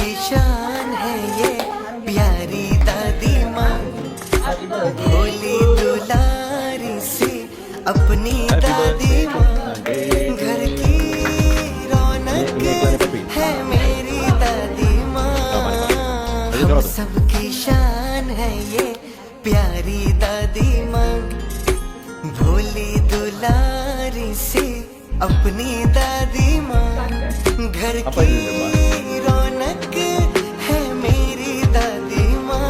सबकी शान है ये प्यारी दादी माँ, भोली दुलारी सी अपनी दादी माँ, घर की रौनक है मेरी दादी माँ, हम सबकी शान है ये प्यारी दादी माँ, भोली दुलारी सी अपनी दादी माँ, घर की रौनक है मेरी दादी माँ,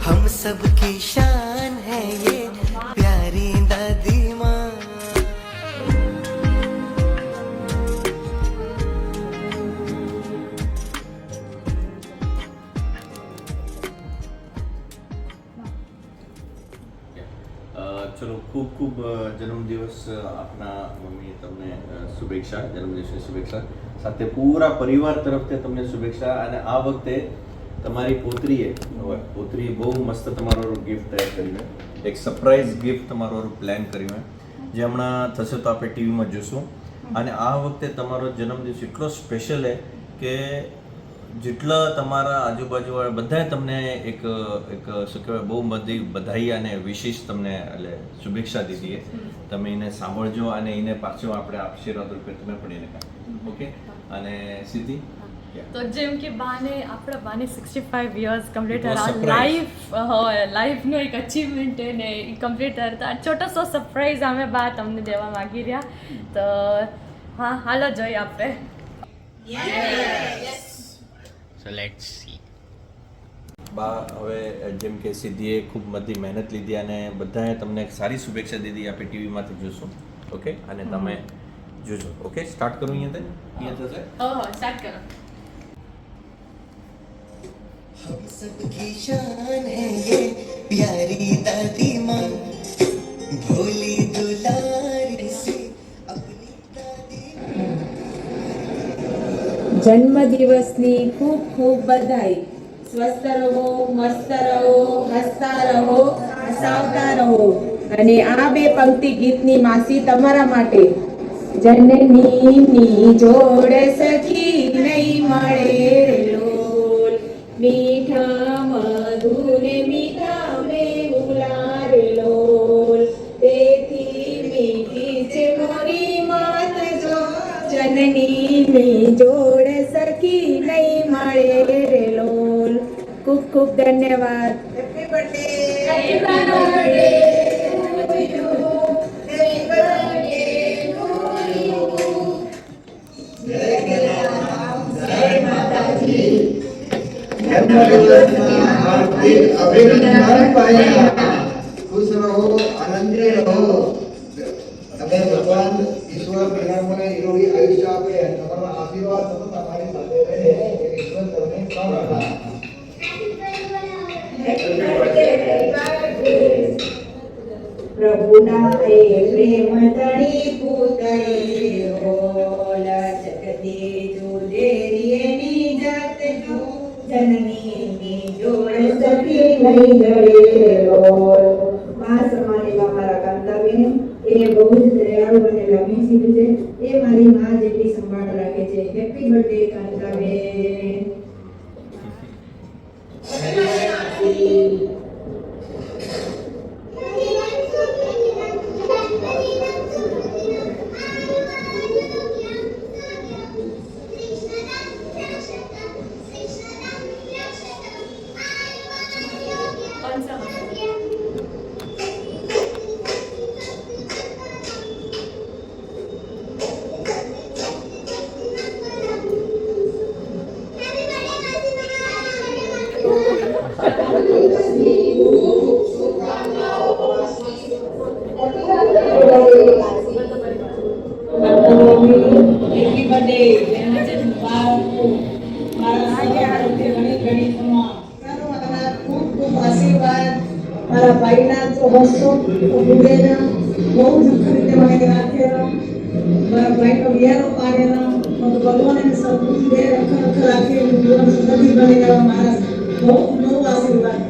हम सबकी शान है ये प्यारी दादी माँ। ચલો ખૂબ ખૂબ જન્મદિવસ આપના મમ્મી તમને શુભેચ્છા, જન્મદિવસની શુભેચ્છા, સાથે પૂરા પરિવાર તરફથી તમને શુભેચ્છા. અને આ વખતે તમારી પોતરીએ બહુ મસ્ત તમારો ગિફ્ટ તૈયાર કર્યું, એક સરપ્રાઈઝ ગિફ્ટ તમારો પ્લાન કર્યું, જે હમણાં થશે તો આપણે ટીવીમાં જોશું. અને આ વખતે તમારો જન્મદિવસ એટલો સ્પેશિયલ છે કે જેટલા તમારા આજુબાજુવાળા બધાએ તમને એક શું કહેવાય બહુ બધી બધાઈ અને વિશેષ તમને એટલે શુભેચ્છા દીધી છે. તમે એને સાંભળજો અને એને પાછો આપણે આશીર્વાદ રૂપે તમે પણ એને કાઢો. ઓકે. અને સિદ્ધિ તો જેમ કે આપણા બાને 65 યર્સ કમ્પ્લીટ થયા, લાઈફનો એક અચીવમેન્ટ છે ને એ કમ્પ્લીટ થયા, છોટો સો સરપ્રાઈઝ અમે બા તમને દેવા માંગી રહ્યા. તો હા, હાલો જોઈએ આપણે. So let's see. બા હવે જેમ કે સિદ્ધિએ ખૂબ બધી મહેનત લીધી અને બધાએ તમને સારી શુભેચ્છા દીધી, આપણે ટીવીમાંથી જોશું. ઓકે. અને તમે જોજો. ઓકે. સ્ટાર્ટ કરું અહીંયા થશે. સ્ટાર્ટ કરો. हम सबकी शान है ये प्यारी दादी माँ, भोली दुलारी सी अपनी दादी माँ. જન્મદિવસની ખૂબ ખૂબ બધાઈ. સ્વસ્થ રહો, મસ્ત રહો, હસતા રહો, હસાવતા રહો. અને આ બે પંક્તિ ગીતની માસી તમારા માટે. જનનીની જોડ સખી નહીં મળે લોલ, મીઠા મધુને મીઠા મેહુલા રે લોલ, તેથી મીઠી છે મોરી માત જો, જનનીની જોડ સખી નહીં મળે રે લોલ. ખૂબ ખૂબ ધન્યવાદ. Happy birthday. Happy birthday to you. Happy birthday to you. જય ગિરનાર, જય માતાજી. જન્મદિવસના હાર્દિક અભિનંદન પાયા. ખુશ રહો, આનંદે રહો. તમે ભગવાન ઈશ્વર પ્રણામને નિરોગી આયુષ્ય આપે, તમારા આશીર્વાદ સતત તમારી સાથે રહે, ઈશ્વર તમને કામ રાખે. પ્રભુના એ પ્રેમ તણી પૂતળી રોલ, જગદી જુદેરીની જાત જો, જનનીની જોડ સખી નહીં જડે રોલ. મા સમાને મારા કાંતાબેન એ બહુ જ દયાળુ અને લાગણીશીલ છે. એ મારી મા જેટલી સંભાળ રાખે છે. Happy birthday Kantaben. મારા ભાઈના 200 ઉડેના બહુ દુઃખ રીતે મને રાખેલા. મારા ભાઈનો વિયારો પાડેલા. ભગવાન એને સદબુદ્ધિ દે, રખ રાખે, જીવન સુખી બની રહેવા મારા બહુ બહુ આશીર્વાદ.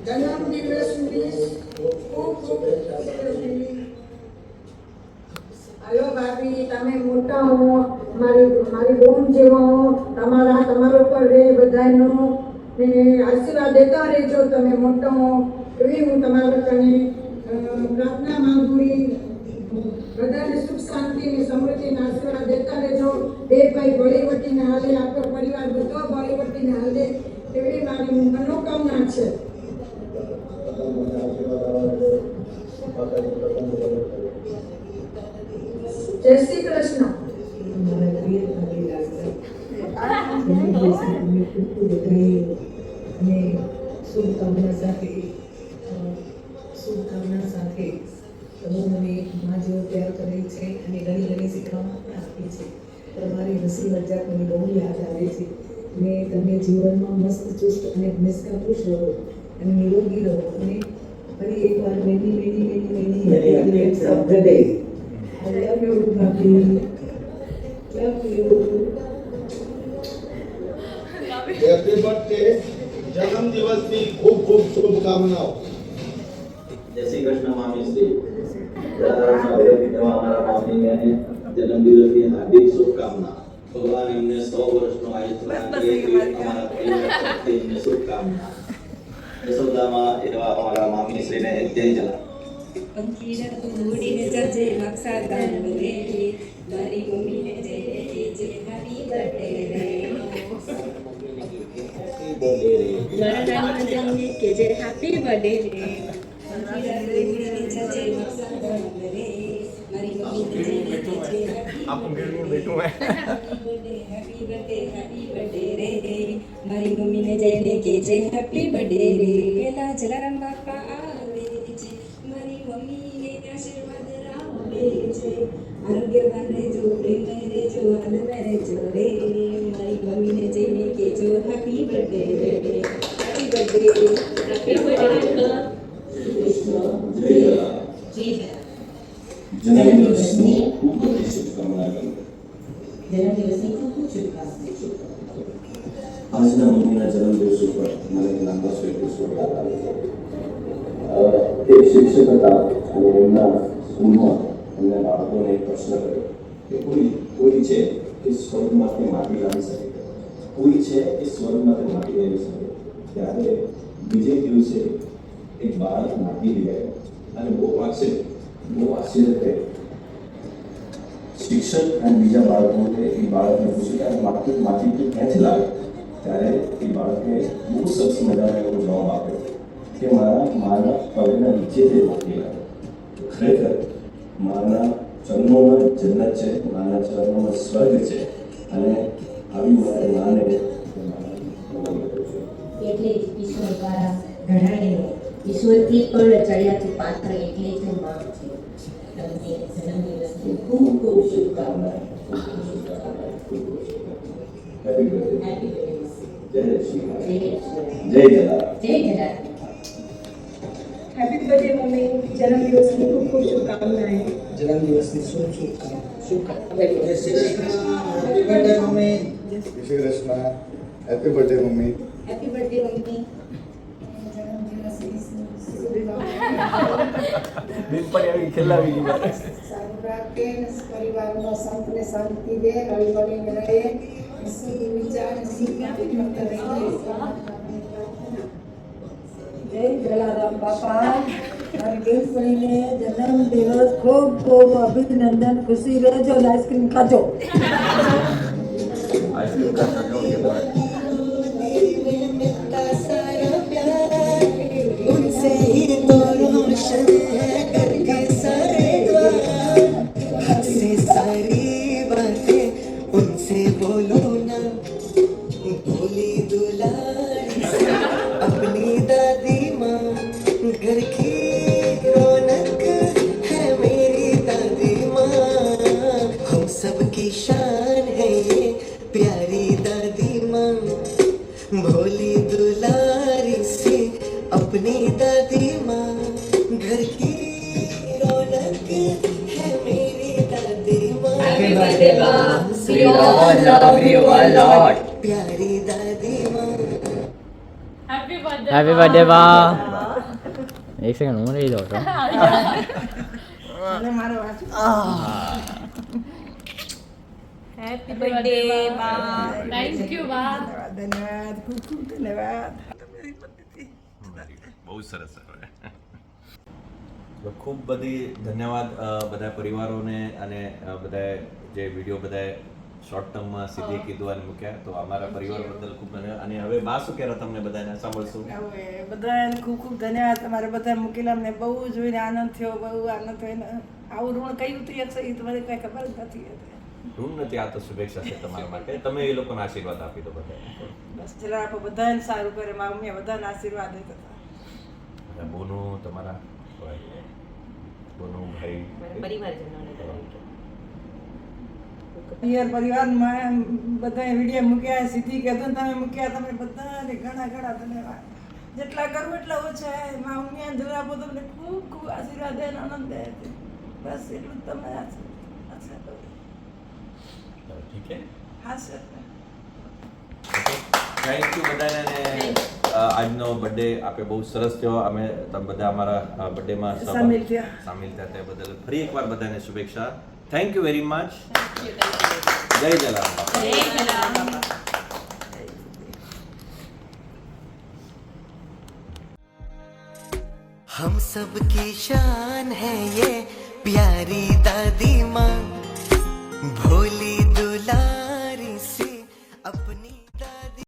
જન્મદિવસની ખૂબ ખૂબ શુભેચ્છા. ભાભી તમે મોટા હો, મારી બોન જેવો તમારો પર રે બધાયનો ને આશીર્વાદ દેતા રહેજો. તમે મોટા હો એવી હું તમારા કને પ્રાર્થના માંગુ. બધાને સુખ શાંતિ ને સમૃદ્ધિ ના આશીર્વાદ દેતા રહેજો. બે ભાઈ બળીવટીને હાલે, આપણો પરિવાર બધો બળીવટીને હાલે એવી મારી મનોકામના છે. જય શ્રી કૃષ્ણ. અને શુભકામના સાથે તમે મને મા જેવો પ્યાર કરે છે અને ઘણી ઘણી શીખવામાં પણ આપી છે. તમારી હસી મજાક મને બહુ યાદ આવે છે. ને તમે જીવનમાં મસ્ત ચુસ્ત અને હંમેશા ખુશ રહો અને નિરોગી રહો. અને ફરી એકવાર many of the day. I love you, ભાભી. Love you. Happy birthday. જન્મ દિવસની ખૂબ ખૂબ શુભકામનાઓ. જય શ્રી કૃષ્ણ મામી શ્રી. અમારા મામીને જન્મદિવસની હાર્દિક શુભકામના. ભગવાન એમને 100 વર્ષનો આયુષ્ય પ્રદાન કરે અમારા પરિવાર તરફથી એમને શુભકામના. યશોદામાં એવા અમારા મામી શ્રીને જય જલા. પંખીડા ઉડીને જજે નકશા ગામ રે, મારી મમ્મીને જય જે હેપી બર્થડે રે. મારા નાની જઈને કે જે હેપી બર્થડે રે. પંખીડા ઉડીને જજે નકશા ગામ રે, મારી મમ્મીને જઈને કે જે હેપી બર્થડે રે. મારી મમ્મીને જઈને કે જે હેપી બર્થડે રે. પેલા જલારામ બાપા આવે છે, મારી મમ્મીને આશીર્વાદ આપે છે. આરોગ્યવાન રહેજો, પ્રેમ રહેજો, આનંદ રહેજો રે. મારી મમ્મીને જઈને કહેજો હેપી બર્થડે રે. Happy birthday. Happy birthday. જન્મદિવસની ખૂબ બધી શુભકામના કરું. આજના મમ્મીના જન્મદિવસ ઉપર મને લાંબા સ્વીકૃત યાદ આવે છે. એક શિક્ષક હતા અને એમના સ્કૂલમાં એમના બાળકોને એક પ્રશ્ન કર્યો કે કોઈ છે કે સ્વર્ગમાંથી માટી લાવી શકે, કોઈ છે કે સ્વર્ગમાંથી માટી લાવી શકે. ત્યારે બીજે દિવસે એક બાળક માટી લઈ આવ્યો અને બહુ આશ્ચર્ય થયું. શિક્ષક અને બીજા બાળકોને એ બાળકને પૂછ્યું કે માટી ક્યાંથી લાવે? ત્યારે એ બાળકે બહુ સરસ મજાનો એવો જવાબ આપ્યો કે મારા પગના નીચેથી માટી લાવે. ખરેખર મારા ચરણોમાં જન્નત છે, મારા ચરણોમાં સ્વર્ગ છે અને આવી મારા માને એટલે જ ઈશ્વર દ્વારા ઘડાયેલો, ઈશ્વરથી પણ રચાયાતું પાત્ર એટલે જ માં છે. તમને જન્મદિવસની ખૂબ ખૂબ શુભકામના. Happy birthday. Happy birthday. જય શ્રી કૃષ્ણ. જય જય જલારામ. જય જલારામ. Happy birthday mummy. જન્મદિવસની ખૂબ ખૂબ શુભકામનાएं. જન્મદિવસની શુભકામનાएं. Happy birthday mummy. જય Shri Krishna. Happy birthday mummy. Happy birthday mummy. સારું રાખે, પરિવારમાં સંતને શાંતિ દે, હળી મળીને રહે, શુદ્ધ વિચાર જય જલારામ બાપા. મારી બેનપણીને જન્મદિવસ ખૂબ ખૂબ અભિનંદન. ખુશી રહેજો અને આઈસ્ક્રીમ ખાજો. उनसे ही तो रोशन है करके सारे द्वार. हद से सारी बातें उनसे बोलो ना, भोली दुलारी से अपनी दादी माँ. घर की रौनक है मेरी दादी माँ. हम सबकी शान है ये प्यारी दादी माँ. भोली दुलारी से अपनी दादी माँ. घर की रौनक है मेरी दादी माँ. Happy birthday, Ma. We all love you a lot. प्यारी दादी माँ. Happy birthday. હેપી બર્થડે બા. એક સેકન્ડ હું રહી જાઉં છું. હેપી બર્થડે બા. થેન્ક યુ બા. ધન્યવાદ ખૂબ ખૂબ ધન્યવાદ. બહુ સરસ. તો ખૂબ બધી ધન્યવાદ બધા પરિવારોને અને બધા જે વિડીયો બધા શોર્ટ ટર્મમાં સીધી કીધું અને મૂક્યા, તો અમારા પરિવાર બદલ ખૂબ ધન્યવાદ. અને હવે બા શું કહેતા તમને બધાને સાંભળશું. હવે બધાને ખૂબ ખૂબ ધન્યવાદ. તમારે બધા મૂકેલા અમને બહુ જોઈને આનંદ થયો, બહુ આનંદ થયો. આવું ઋણ કઈ ઉતરી શકશે એ તમારે કઈ ખબર જ નથી. ઋણ નથી, આ તો શુભેચ્છા છે તમારા માટે. તમે એ લોકોને આશીર્વાદ આપી દો બધા. બસ જરા આપણે બધાને સારું કરે. મારા મમ્મીએ બધાને આશીર્વાદ દેતા હતા. અને બોનું તમારા બોનું ભાઈ પરિવારમાં બધા વિડીયો મૂક્યા, સીધી કહેતું તમે મૂક્યા, તમે બધાને ઘણા ઘણા ધન્યવાદ. જેટલા કરવું એટલા ઓછા. મારા મમ્મી જરા આપો તમને ખૂબ ખૂબ આશીર્વાદ દે, આનંદ દે. બસ એટલું જ તમે ઠીક છે. હા સર. થેન્ક યુ બધાને. આજનો બર્થડે આપે બહુ સરસ થયો. અમે તમે બધા અમારા બર્થડેમાં સામેલ થયા તે બદલ ફરી એકવાર બધાને શુભેચ્છા. Thank you very much. જય જલારામ. हम सब की शान है ये प्यारी दादी माँ, भोली